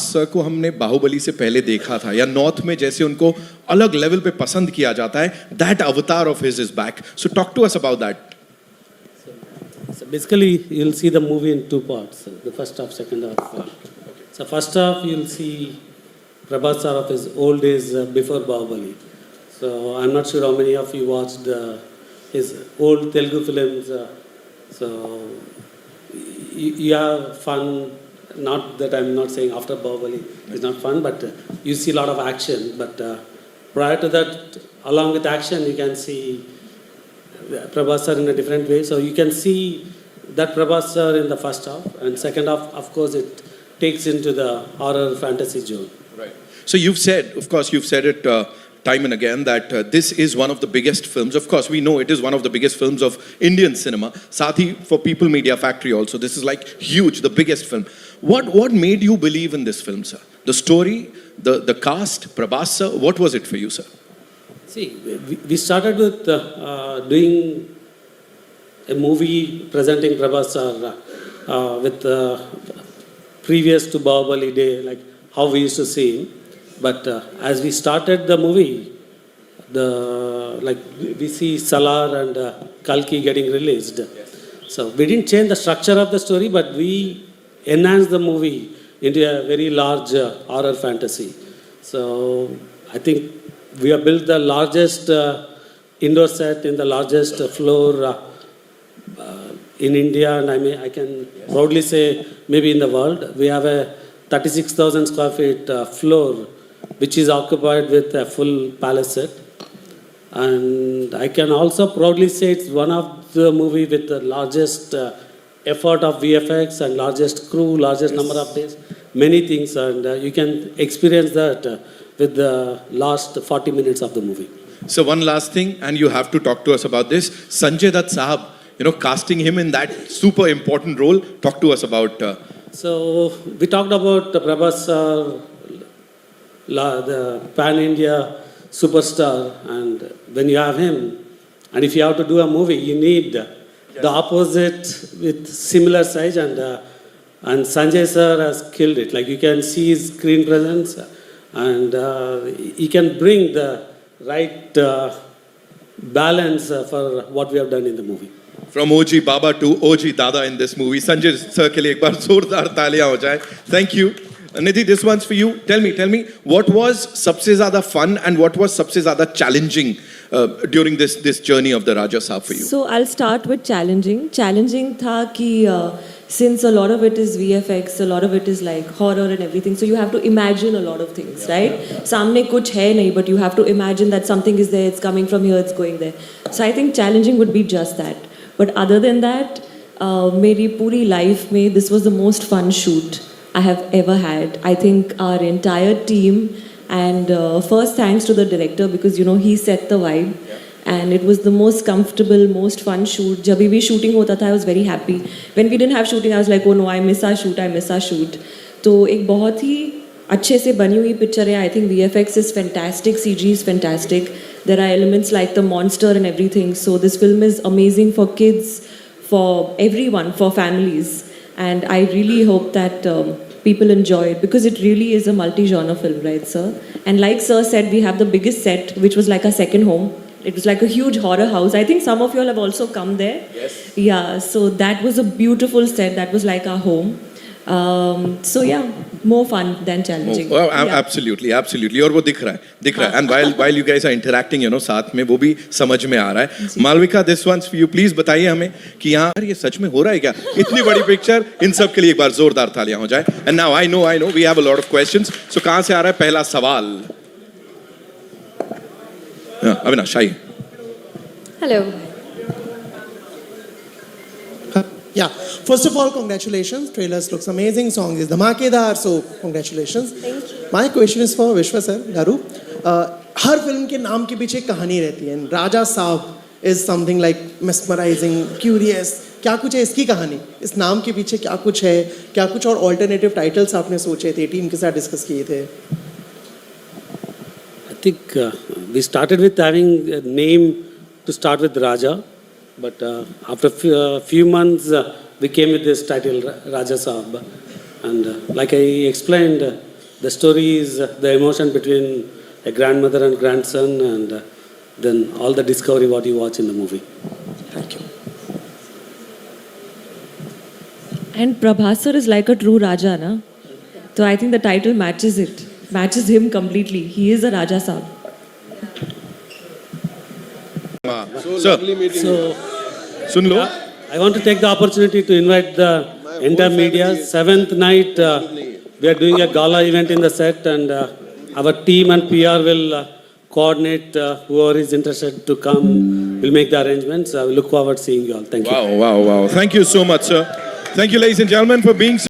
Sir को हमने बाहुबली से पहले देखा था या नॉर्थ में जैसे उनको अलग लेवल पे पसंद किया जाता है, that avatar of his is back. So talk to us about that. So basically, you'll see the movie in two parts. The first half, second half. So first half, you'll see Prabhas sir of his old days before Bahubali. So I'm not sure how many of you watched his old Telugu films. So you have fun. Not that I'm not saying after Bahubali is not fun, but you see a lot of action. But prior to that, along with action, you can see Prabhas sir in a different way. So you can see that Prabhas sir in the first half, and second half, of course, it takes into the horror fantasy zone. Right. So you've said it time and again that this is one of the biggest films. Of course, we know it is one of the biggest films of Indian cinema. Sathi for People Media Factory also. This is like huge, the biggest film. What made you believe in this film, sir? The story, the cast, Prabhas sir. What was it for you, sir? See, we started with doing a movie presenting Prabhas sir with previous to Bahubali day, like how we used to see him. But as we started the movie, we see Salar and Kalki getting released. Yes. So we didn't change the structure of the story, but we enhanced the movie into a very large horror fantasy. So I think we have built the largest indoor set in the largest floor in India, and I can proudly say maybe in the world. We have a 36,000 square feet floor, which is occupied with a full palace set. And I can also proudly say it's one of the movie with the largest effort of VFX and largest crew, largest number of days, many things, and you can experience that with the last 40 minutes of the movie. So one last thing, and you have to talk to us about this. Sanjay Dutt Sahab, casting him in that super important role. Talk to us about... So we talked about Prabhas sir, the pan-India superstar, and when you have him, and if you have to do a movie, you need the opposite with similar size, and Sanjay sir has killed it. Like you can see his screen presence, and he can bring the right balance for what we have done in the movie. From OG Baba to OG Dada in this movie. Sanjay sir ke liye ek baar zordar taaliyan ho jaye. Thank you. Nidhi, this one's for you. Tell me, what was sabse zyada fun and what was sabse zyada challenging during this journey of the Raja Saab for you? So I'll start with challenging. Challenging tha ki since a lot of it is VFX, a lot of it is like horror and everything, so you have to imagine a lot of things, right? Samne kuch hai nahi, but you have to imagine that something is there, it's coming from here, it's going there. So I think challenging would be just that. But other than that, meri puri life mein, this was the most fun shoot I have ever had. I think our entire team, and first thanks to the director because he set the vibe, and it was the most comfortable, most fun shoot. Jab bhi shooting hota tha, I was very happy. When we didn't have shooting, I was like, oh no, I miss our shoot. तो एक बहुत ही अच्छे से बनी हुई picture है. I think VFX is fantastic, CG is fantastic. There are elements like the monster and everything. So this film is amazing for kids, for everyone, for families. And I really hope that people enjoy it because it really is a multi-genre film, right, sir? And like sir said, we have the biggest set, which was like a second home. It was like a huge horror house. I think some of you all have also come there. Yes. Yeah, so that was a beautiful set. That was like our home. So yeah, more fun than challenging. Oh, yeah. Absolutely. और वो दिख रहा है. And while you guys are interacting, साथ में वो भी समझ में आ रहा है. Malvika, this one's for you. Please बताइए हमें कि यहाँ ये सच में हो रहा है क्या? इतनी बड़ी पिक्चर, इन सब के लिए एक बार जोरदार तालियां हो जाए. And now I know we have a lot of questions. So कहाँ से आ रहा है पहला सवाल? Avinash, आइए. Hello. Yeah, first of all, congratulations. Trailers looks amazing. Song is धमाकेदार. So congratulations. Thank you. My question is for Vishwa sir, Garu. Her film के नाम के पीछे कहानी रहती है. राजा साहब is something like mesmerizing, curious. क्या कुछ है इसकी कहानी? इस नाम के पीछे क्या कुछ है? क्या कुछ और alternative titles आपने सोचे थे? टीम के साथ डिस्कस किए थे? I think we started with having a name to start with Raja. But after a few months, we came with this title, Raja Saab. And like I explained, the story is the emotion between a grandmother and grandson, and then all the discovery what you watch in the movie. Thank you. And Prabhas sir is like a true Raja, na? So I think the title matches it, matches him completely. He is a Raja Saab. Sir, So soon low. I want to take the opportunity to invite the entire media. 7th night, we are doing a gala event in the set, and our team and PR will coordinate whoever is interested to come. We'll make the arrangements. I will look forward to seeing you all. Thank you. Wow, wow, wow. Thank you so much, sir. Thank you, ladies and gentlemen, for being so